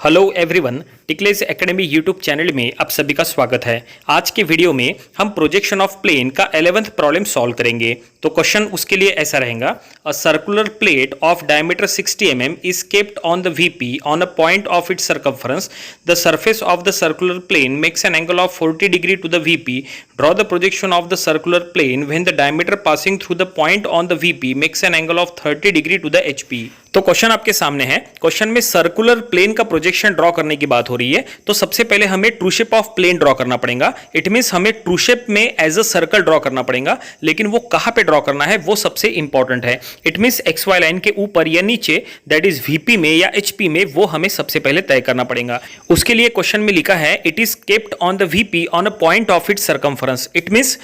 Hello everyone, टिकलेज academy YouTube channel में आप सभी का स्वागत है। आज के वीडियो में हम प्रोजेक्शन ऑफ प्लेन का 11th प्रॉब्लम सॉल्व करेंगे। तो क्वेश्चन उसके लिए ऐसा रहेगा, a circular plate of diameter 60 mm is kept on the VP on a point of its circumference. The surface of the circular plane makes an angle of 40 degree to the VP. Draw the projection of the circular plane when the diameter passing through the point on the VP makes an angle of 30 degree to the HP. तो question आपके सामने है। Question में circular plane का projection draw करने की बात हो रही है। तो सबसे पहले हमें true shape of plane draw करना पड़ेगा। इट मींस हमें ट्रू शेप में एज अ सर्कल ड्रॉ करना पड़ेगा, लेकिन वो कहां पे ड्रॉ करना है वो सबसे इंपॉर्टेंट है। It means X Y line के ऊपर या नीचे, दैट इज वीपी में या एचपी में, वो हमें सबसे पहले तय करना पड़ेगा। उसके लिए क्वेश्चन में लिखा है it is kept on the VP on a point of its circumference. It means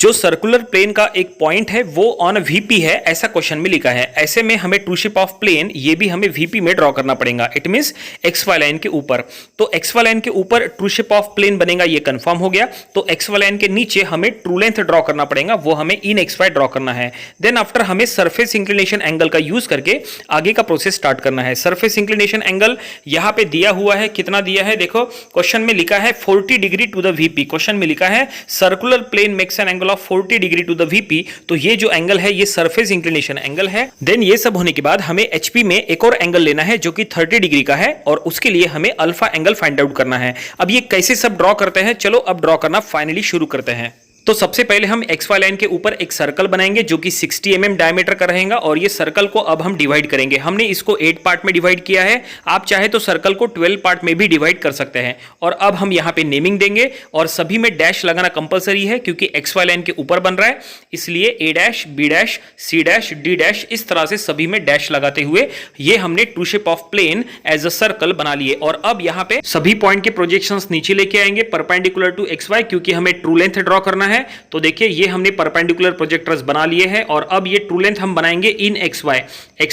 जो सर्कुलर प्लेन का एक पॉइंट है वो ऑन वीपी है, ऐसा क्वेश्चन में लिखा है। ऐसे में हमें ट्रू शेप ऑफ प्लेन ये भी हमें वीपी में ड्रॉ करना पड़ेगा। It means X Y line के ऊपर। तो एक्स वाई लाइन के ऊपर ट्रू शेप ऑफ प्लेन बनेगा, ये कंफर्म हो गया। तो एक्स वाई लाइन के नीचे हमें ट्रू लेंथ ड्रॉ करना पड़ेगा, वो हमें इन एक्स वाई ड्रॉ करना है। देन आफ्टर हमें सरफेस इंक्लिनेशन एंगल का यूज करके आगे का प्रोसेस स्टार्ट करना है। सरफेस इंक्लिनेशन एंगल यहां पे दिया हुआ है, कितना दिया है देखो, क्वेश्चन में लिखा है 40 degree to the VP. Question में लिखा है circular plane makes an angle of 40 degree to the VP. तो ये जो एंगल है ये सरफेस इंक्लिनेशन एंगल है। देन ये सब होने के बाद हमें एचपी में एक और एंगल लेना है जो कि 30 डिग्री का है, और उसके लिए हमें अल्फा एंगल फाइंड आउट करना है। अब ये कैसे सब ड्रॉ करते हैं, चलो अब ड्रॉ करना फाइनली शुरू करते हैं। तो सबसे पहले हम एक्स वाई लाइन के ऊपर एक सर्कल बनाएंगे जो कि 60 mm डायमीटर का रहेगा, और ये सर्कल को अब हम डिवाइड करेंगे। हमने इसको 8 पार्ट में डिवाइड किया है, आप चाहे तो सर्कल को 12 पार्ट में भी डिवाइड कर सकते हैं। और अब हम यहाँ पे नेमिंग देंगे, और सभी में डैश लगाना कंपलसरी है क्योंकि एक्स वाई लाइन के ऊपर बन रहा है, इसलिए A dash, B dash, C dash, D dash, इस तरह से सभी में डैश लगाते हुए ये हमने true shape of plane as a circle बना लिए। और अब यहाँ पे सभी पॉइंट के प्रोजेक्शंस नीचे लेके आएंगे परपेंडिकुलर टू एक्स वाई, क्योंकि हमें ट्रू लेंथ ड्रॉ करना है। तो देखिए ये हमने परपेंडिकुलर प्रोजेक्टर्स बना लिए हैं, और अब ये ट्रू लेंथ हम बनाएंगे इन एक्स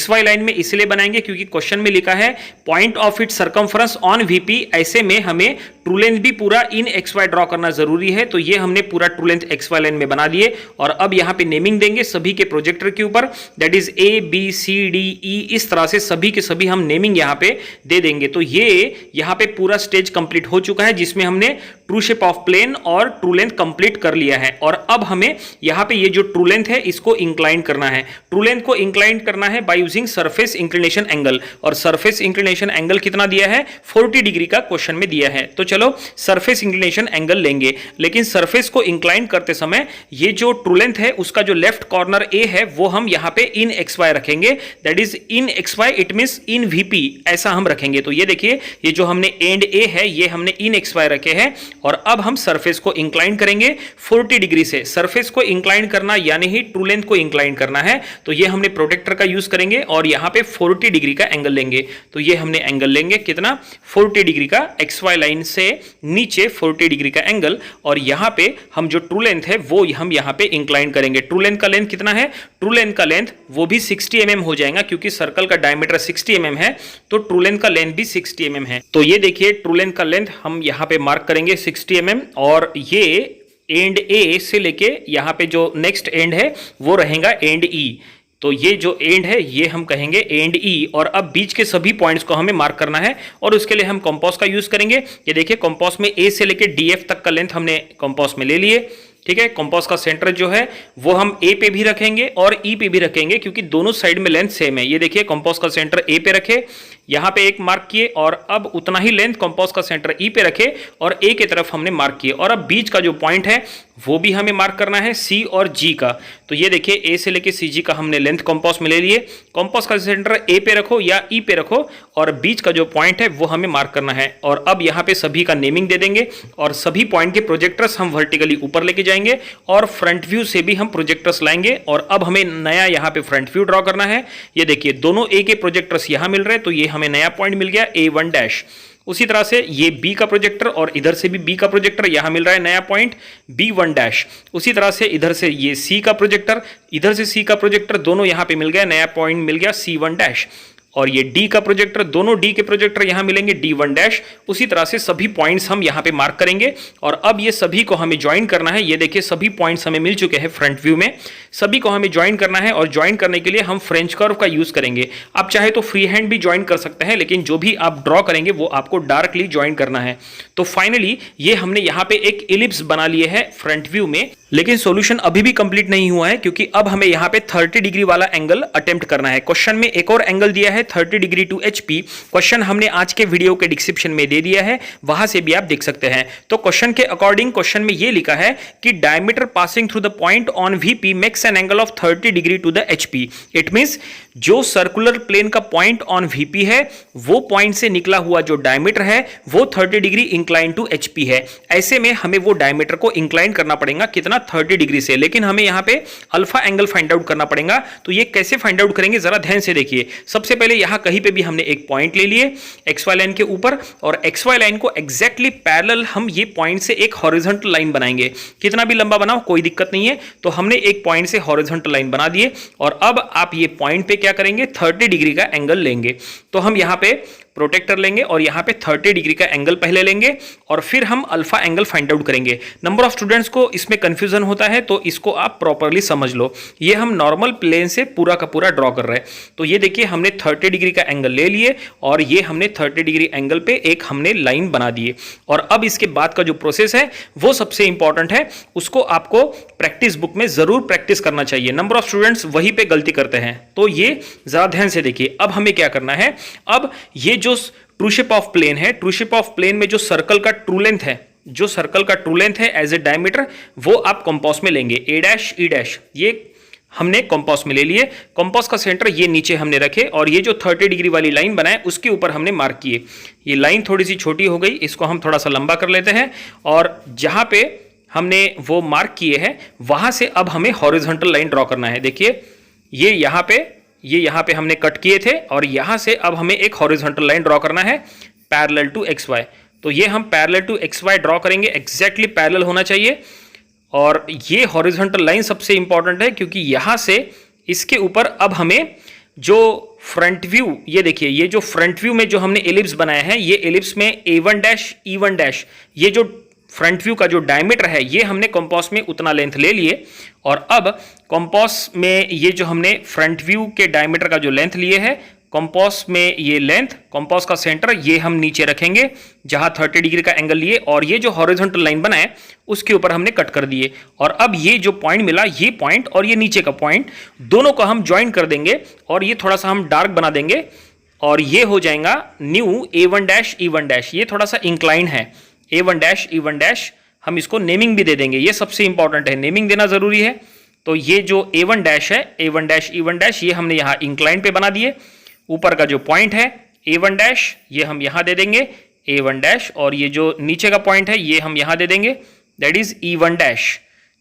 वाई लाइन में इसलिए बनाएंगे क्योंकि क्वेश्चन में लिखा है point of it circumference on VP. ऐसे में हमें ट्रू लेंथ भी पूरा इन एक्स वाई ड्रॉ करना जरूरी है। तो ये हमने पूरा true length X Y line में बना दिए, और अब यहां पे नेमिंग देंगे सभी के प्रोजेक्टर के ऊपर, that is A B C D E, इस तरह से सभी के सभी हम नेमिंग यहां पे दे देंगे। तो ये यहां पे पूरा स्टेज कंप्लीट हो चुका है जिसमें हमने ट्रू शेप ऑफ प्लेन और ट्रू लेंथ कंप्लीट कर लिया है। और अब हमें यहां पे ये जो ट्रू लेंथ है इसको इंक्लाइन करना है। ट्रू लेंथ को इंक्लाइन करना है by using surface inclination angle, और सरफेस इंक्लिनेशन एंगल कितना दिया है, 40 डिग्री का क्वेश्चन में दिया है। तो चलो सरफेस इंक्लिनेशन एंगल लेंगे, लेकिन सरफेस को इंक्लाइन करते समय ये जो ट्रू लेंथ है उसका जो लेफ्ट कॉर्नर ए है वो हम यहां पे इन एक्स वाई रखेंगे, that is in X Y, it means in VP, ऐसा हम रखेंगे। तो ये देखिए ये जो हमने एंड ए है ये हमने इन एक्स वाई रखे हैं, और अब हम सरफेस को इंक्लाइन करेंगे 40 डिग्री से। सरफेस को इंक्लाइन करना यानी ही ट्रू लेंथ को इंक्लाइन करना है। तो ये हमने प्रोटेक्टर का यूज करेंगे और यहां पे 40 डिग्री का एंगल लेंगे। तो ये हमने एंगल लेंगे कितना, 40 डिग्री का, एक्स वाई लाइन से नीचे 40 डिग्री का एंगल, और यहां पे हम जो ट्रू लेंथ है वो हम यहां पे इंक्लाइन करेंगे। ट्रू लेंथ का लेंथ कितना है, ट्रू लेंथ का लेंथ वो भी 60 mm हो जाएगा, क्योंकि सर्कल का डायमीटर 60 mm है, तो ट्रू लेंथ का लेंथ भी 60 mm है। तो ये देखिए ट्रू लेंथ का लेंथ हम यहां पे मार्क करेंगे 60 mm, और ये एंड ए से लेके यहां पे जो नेक्स्ट एंड है वो रहेगा एंड ई। तो ये जो एंड है ये हम कहेंगे एंड ई, और अब बीच के सभी पॉइंट्स को हमें मार्क करना है, और उसके लिए हम कंपास का यूज करेंगे। ये देखिए कंपास में ए से लेके डीएफ तक का लेंथ हमने कंपास में ले लिए, ठीक है। कंपास का सेंटर जो है वो हम ए पे भी रखेंगे और ई पे भी रखेंगे, क्योंकि दोनों साइड में लेंथ सेम है। ये देखिए कंपास का सेंटर ए पे रखे, यहां पे एक मार्क किए, और अब उतना ही लेंथ कंपास का सेंटर ई पे रखे और ए की तरफ हमने मार्क किए, और अब बीच का जो पॉइंट है वो भी हमें मार्क करना है सी और जी का। तो ये देखिए ए से लेके सी जी का हमने लेंथ कंपास में ले लिए। कंपास का सेंटर ए पे रखो या ई पे रखो, और बीच का जो पॉइंट है वो हमें मार्क करना है। और अब यहाँ पे सभी का नेमिंग दे देंगे, और सभी पॉइंट के प्रोजेक्टर्स हम वर्टिकली ऊपर लेके जाएंगे, और फ्रंट व्यू से भी हम प्रोजेक्टर्स लाएंगे। और अब हमें नया यहाँ पे फ्रंट व्यू ड्रॉ करना है। ये देखिए दोनों ए के प्रोजेक्टर्स यहाँ मिल रहे हैं, तो ये हमें नया पॉइंट मिल गया A1 डैश। उसी तरह से ये बी का प्रोजेक्टर, और इधर से भी बी का प्रोजेक्टर, यहां मिल रहा है नया पॉइंट B1 डैश। उसी तरह से इधर से ये सी का प्रोजेक्टर, इधर से सी का प्रोजेक्टर, दोनों यहां पे मिल गया, नया पॉइंट मिल गया C1 डैश। और ये डी का प्रोजेक्टर, दोनों डी के प्रोजेक्टर यहां मिलेंगे D1 डैश। उसी तरह से सभी पॉइंट्स हम यहां पे मार्क करेंगे और अब ये सभी को हमें ज्वाइन करना है। ये देखिए सभी पॉइंट्स हमें मिल चुके हैं फ्रंट व्यू में, सभी को हमें ज्वाइन करना है और ज्वाइन करने के लिए हम फ्रेंच कर्व का यूज करेंगे। आप चाहे तो फ्री हैंड भी ज्वाइन कर सकते हैं, लेकिन जो भी आप ड्रॉ करेंगे वो आपको डार्कली ज्वाइन करना है। तो फाइनली ये हमने यहां पे एक इलिप्स बना लिए है फ्रंट व्यू में, लेकिन सॉल्यूशन अभी भी कंप्लीट नहीं हुआ है क्योंकि अब हमें यहां पे 30 डिग्री वाला एंगल अटेम्प्ट करना है। क्वेश्चन में एक और एंगल दिया है 30 डिग्री टू HP। क्वेश्चन हमने आज के वीडियो के डिस्क्रिप्शन में दे दिया है, वहां से भी आप देख सकते हैं। तो क्वेश्चन के अकॉर्डिंग क्वेश्चन में यह लिखा है कि diameter passing through the point on VP makes an angle of 30 degree to the HP। It means जो सर्कुलर प्लेन का पॉइंट ऑन VP है वो पॉइंट से निकला हुआ जो डायमीटर है वो 30 डिग्री इंक्लाइन टू HP है। ऐसे में हमें वो डायमीटर को इंक्लाइन करना पड़ेगा कितना, 30 डिग्री से। लेकिन हमें यहां पे अल्फा एंगल फाइंड आउट करना पड़ेगा। तो ये कैसे फाइंड आउट करेंगे जरा ध्यान से देखिए। सबसे पहले यहां कहीं पे भी हमने एक पॉइंट ले लिए XY लाइन के ऊपर, और XY लाइन को एग्जैक्टली पैरेलल हम ये पॉइंट से एक हॉरिजॉन्टल लाइन बनाएंगे। कितना भी लंबा बनाओ कोई दिक्कत नहीं है। तो हमने एक पॉइंट से हॉरिजॉन्टल लाइन बना दिए और अब आप ये पॉइंट पे क्या करेंगे, 30 डिग्री का एंगल लेंगे। तो हम यहां पे प्रोटेक्टर लेंगे और यहां पे 30 डिग्री का एंगल पहले लेंगे और फिर हम अल्फा एंगल फाइंड आउट करेंगे। नंबर ऑफ स्टूडेंट्स को इसमें कंफ्यूजन होता है, तो इसको आप प्रॉपर्ली समझ लो। ये हम नॉर्मल प्लेन से पूरा का पूरा ड्रॉ कर रहे हैं। तो ये देखिए हमने 30 डिग्री का एंगल ले लिए और ये हमने 30 डिग्री एंगल पे एक हमने लाइन बना दिए। और अब इसके बाद का जो प्रोसेस है वो सबसे इंपॉर्टेंट है, उसको आपको प्रैक्टिस बुक में जरूर प्रैक्टिस करना चाहिए। नंबर ऑफ स्टूडेंट्स वहीं पे गलती करते हैं, तो ये जरा ध्यान से देखिए। अब हमें क्या करना है, अब ये जो ट्रू शेप ऑफ प्लेन है, ट्रू शेप ऑफ प्लेन में जो सर्कल का ट्रू लेंथ है, जो सर्कल का ट्रू लेंथ है एज ए डायमीटर, वो आप कंपास में लेंगे। A डैश E डैश ये हमने कंपास में ले लिए। कंपास का सेंटर ये नीचे हमने रखे और ये जो 30 डिग्री वाली लाइन बनाए उसके ऊपर हमने मार्क किए। ये लाइन थोड़ी सी छोटी हो गई, इसको हम थोड़ा सा लंबा कर लेते हैं और जहां पे हमने वो मार्क किए हैं वहां से अब हमें हॉरिजॉन्टल लाइन ड्रॉ करना है। देखिए ये यहाँ पे हमने कट किए थे और यहां से अब हमें एक हॉरिजॉन्टल लाइन ड्रॉ करना है पैरेलल टू XY। तो ये हम पैरेलल टू XY ड्रॉ करेंगे, एग्जैक्टली पैरेलल होना चाहिए। और ये हॉरिजॉन्टल लाइन सबसे इंपॉर्टेंट है क्योंकि यहां से इसके ऊपर अब हमें जो फ्रंट व्यू, ये देखिए ये जो फ्रंट व्यू में जो हमने एलिप्स बनाया है, ये एलिप्स में A1 डैश E1 डैश, ये जो फ्रंट व्यू का जो डायमीटर है ये हमने कंपास में उतना लेंथ ले लिए। और अब कंपास में ये जो हमने फ्रंट व्यू के डायमीटर का जो लेंथ लिए है, कंपास में ये लेंथ, कंपास का सेंटर ये हम नीचे रखेंगे जहां 30 डिग्री का एंगल लिए और ये जो हॉरिजॉन्टल लाइन बनाए उसके ऊपर हमने कट कर दिए। और अब ये जो पॉइंट मिला, ये पॉइंट और ये नीचे का पॉइंट, दोनों को हम ज्वाइन कर देंगे और ये थोड़ा सा हम डार्क बना देंगे और ये हो जाएगा new A1 dash E1 dash. ये थोड़ा सा इंक्लाइन है, A1 डैश E1 डैश, हम इसको नेमिंग भी दे देंगे। ये सबसे इंपॉर्टेंट है, नेमिंग देना जरूरी है। तो ये जो A1 डैश है, A1 डैश E1 डैश, ये हमने यहाँ इंक्लाइन पे बना दिए। ऊपर का जो पॉइंट है A1 डैश, ये हम यहाँ दे देंगे A1 डैश, और ये जो नीचे का पॉइंट है ये हम यहाँ दे देंगे, दैट इज E1 डैश।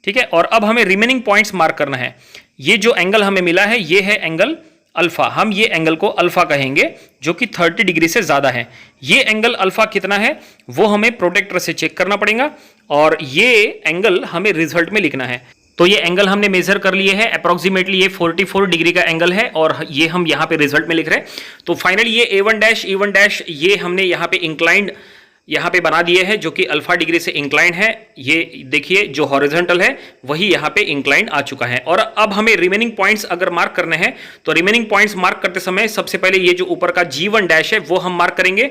ठीक है, और अब हमें रिमेनिंग पॉइंट्स मार्क करना है। ये जो एंगल हमें मिला है ये है एंगल अल्फा, हम ये एंगल को अल्फा कहेंगे जो कि 30 डिग्री से ज्यादा है। ये एंगल अल्फा कितना है वो हमें प्रोटेक्टर से चेक करना पड़ेगा और ये एंगल हमें रिजल्ट में लिखना है। तो ये एंगल हमने मेजर कर लिए है, अप्रोक्सीमेटली ये 44 डिग्री का एंगल है और ये हम यहाँ पे रिजल्ट में लिख रहे हैं। तो फाइनली ये A1 डैश E1 डैश ये हमने यहाँ पे इंक्लाइंड यहाँ पे बना दिए हैं जो कि अल्फा डिग्री से इंक्लाइंड है। ये देखिए जो हॉरिजॉन्टल है वही यहाँ पे इंक्लाइंड आ चुका है। और अब हमें रिमेनिंग पॉइंट्स अगर मार्क करने हैं तो रिमेनिंग पॉइंट्स मार्क करते समय सबसे पहले ये जो ऊपर का G1 डैश है वो हम मार्क करेंगे।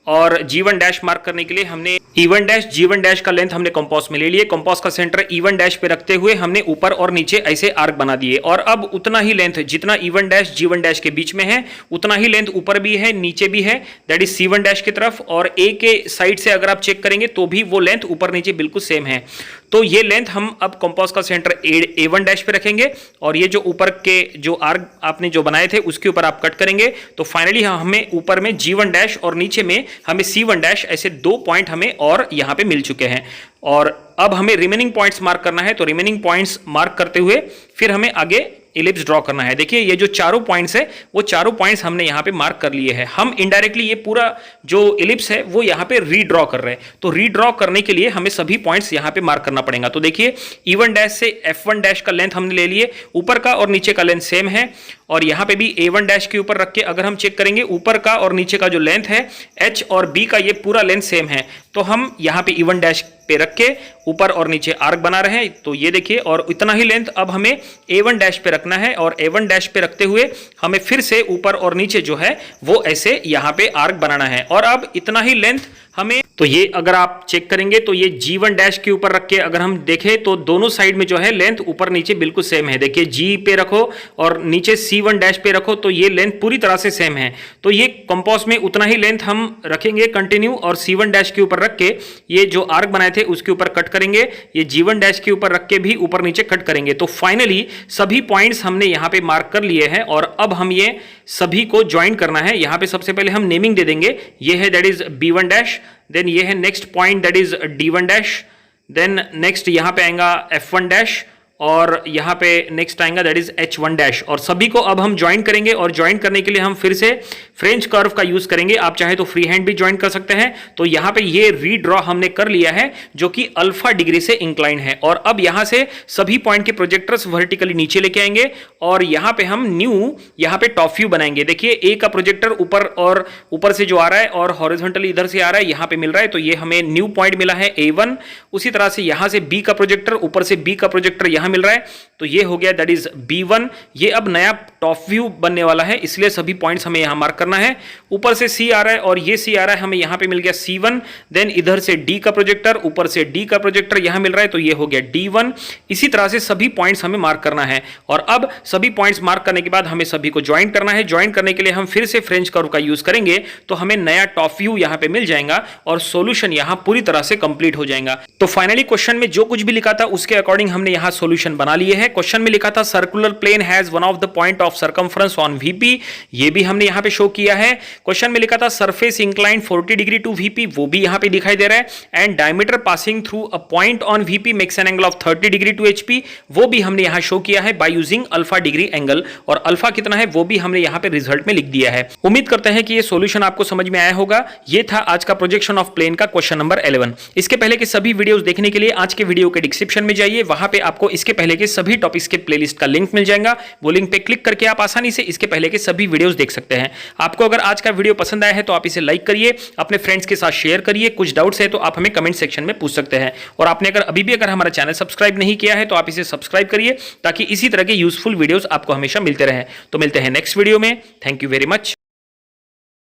और G1 डैश मार्क करने के लिए हमने E1 डैश G1 डैश का लेंथ हमने कंपास में ले लिए। कंपास का सेंटर E1 डैश पे रखते हुए हमने ऊपर और नीचे ऐसे आर्क बना दिए और अब उतना ही लेंथ जितना E1 डैश G1 डैश के बीच में है उतना ही लेंथ ऊपर भी है नीचे भी है, दैट इज C1 डैश की तरफ। और A के साइड से अगर आप चेक करेंगे तो भी वो लेंथ ऊपर नीचे बिल्कुल सेम है। तो ये लेंथ हम अब कंपास का सेंटर A1 डैश पे रखेंगे और ये जो ऊपर के जो आर्क आपने जो बनाए थे उसके ऊपर आप कट करेंगे। तो फाइनली हमें ऊपर में G1 डैश और नीचे में हमें C1 डैश, ऐसे दो पॉइंट हमें और यहाँ पे मिल चुके हैं। और अब हमें रिमेनिंग पॉइंट्स मार्क करना है। तो रिमेनिंग पॉइंट्स मार्क करते हुए फिर हमें आगे इलिप्स ड्रॉ करना है। देखिए ये जो चारों पॉइंट्स है वो चारों पॉइंट्स हमने यहाँ पे मार्क कर लिए हैं। हम इनडायरेक्टली ये पूरा जो इलिप्स है वो यहाँ पे रीड्रॉ कर रहे हैं। तो रीड्रॉ करने के लिए हमें सभी पॉइंट्स यहाँ पे मार्क करना पड़ेगा। तो देखिए E1 डैश से F1 डैश का लेंथ हमने ले लिए, ऊपर का और नीचे का लेंथ सेम है और यहाँ पे भी A1 डैश के ऊपर रख के अगर हम चेक करेंगे ऊपर का और नीचे का जो लेंथ है H और B का ये पूरा लेंथ सेम है, तो हम यहाँ पे E1 डैश पे रख के ऊपर और नीचे आर्क बना रहे हैं। तो ये देखिए, और इतना ही लेंथ अब हमें A1 डैश पे रखना है और A1 डैश पे रखते हुए हमें फिर से ऊपर और नीचे जो है वो ऐसे यहाँ पे आर्क बनाना है। और अब इतना ही लेंथ हमें, तो ये अगर आप चेक करेंगे तो ये G1 डैश के ऊपर रख के अगर हम देखें तो दोनों साइड में जो है लेंथ ऊपर नीचे बिल्कुल सेम है। देखिए G पे रखो और नीचे C1 डैश पे रखो तो ये लेंथ पूरी तरह से सेम है। तो ये कंपास में उतना ही लेंथ हम रखेंगे कंटिन्यू और C1 डैश के ऊपर रख के ये जो आर्क बनाए थे उसके ऊपर कट करेंगे, ये G1 डैश के ऊपर रख के भी ऊपर नीचे कट करेंगे। तो फाइनली सभी पॉइंट्स हमने यहाँ पे मार्क कर लिए हैं और अब हम ये सभी को ज्वाइन करना है। यहाँ पे सबसे पहले हम नेमिंग दे देंगे, ये है that is B1 dash, then ये है next point that is D1 dash, then next यहाँ पे आएगा F1 डैश और यहाँ पे नेक्स्ट आएगा दैट इज H1 डैश। और सभी को अब हम ज्वाइन करेंगे और ज्वाइन करने के लिए हम फिर से फ्रेंच कर्व का यूज करेंगे। आप चाहे तो फ्री हैंड भी ज्वाइन कर सकते हैं। तो यहाँ पे ये रीड्रॉ हमने कर लिया है जो कि अल्फा डिग्री से इंक्लाइन है। और अब यहाँ से सभी पॉइंट के प्रोजेक्टर्स वर्टिकली नीचे लेके आएंगे और यहाँ पे हम न्यू यहाँ पे टॉप व्यू बनाएंगे। देखिए ए का प्रोजेक्टर ऊपर और ऊपर से जो आ रहा है और हॉरिजॉन्टली इधर से आ रहा है, यहाँ पे मिल रहा है, तो ये हमें न्यू पॉइंट मिला है A1। उसी तरह से यहाँ से बी का प्रोजेक्टर, ऊपर से बी का प्रोजेक्टर यहाँ मिल रहा है, तो ये हो गया दैट इज B1। ये अब नया टॉप व्यू बनने वाला है, इसलिए सभी पॉइंट्स हमें यहां मार्क करना है। ऊपर से C आ रहा है और ये C आ रहा है, हमें यहां पे मिल गया C1। देन इधर से D का प्रोजेक्टर, ऊपर से D का प्रोजेक्टर यहां मिल रहा है, तो ये हो गया D1। इसी तरह से सभी पॉइंट्स हमें मार्क करना है। और अब सभी पॉइंट्स मार्क करने के बाद हमें सभी को ज्वाइन करना है। ज्वाइन करने के लिए हम फिर से फ्रेंच कर्व का यूज करेंगे तो हमें नया टॉप व्यू यहां पे मिल जाएगा और सॉल्यूशन यहां पूरी तरह से कंप्लीट हो जाएगा। तो फाइनली क्वेश्चन में जो कुछ भी लिखा था उसके अकॉर्डिंग हमने यहां सॉल्यूशन बना लिए है। क्वेश्चन में लिखा था circular plane has one of the point of circumference on VP, ये भी हमने यहां पे शो किया है। क्वेश्चन में लिखा था surface incline 40 degree to VP, वो भी यहां पे दिखाई दे रहा है। And diameter passing through a point on VP makes an angle of 30 degree to HP, वो भी हमने यहां शो किया है by using alpha degree angle. और अल्फा कितना है वो भी हमने यहां पे रिजल्ट में लिख दिया है। उम्मीद करते हैं कि ये सॉल्यूशन आपको समझ में आया होगा। ये था आज का प्रोजेक्शन ऑफ प्लेन का क्वेश्चन नंबर 11। इसके पहले के सभी वीडियोस देखने के लिए आज के वीडियो के डिस्क्रिप्शन में जाइए, वहां पे आपको इसके पहले के सभी टॉपिक्स के प्लेलिस्ट का लिंक मिल जाएगा। वो लिंक पे क्लिक करके आप आसानी से इसके पहले के सभी वीडियोस देख सकते हैं। आपको अगर आज का वीडियो पसंद आया है तो आप इसे लाइक करिए, अपने फ्रेंड्स के साथ शेयर करिए। कुछ डाउट्स है तो आप हमें कमेंट सेक्शन में पूछ सकते हैं। और आपने अगर हमारा चैनल सब्सक्राइब नहीं किया है तो आप इसे सब्सक्राइब करिए ताकि इसी तरह के यूजफुल वीडियोस आपको हमेशा मिलते रहें। तो मिलते हैं नेक्स्ट वीडियो में। Thank you very much.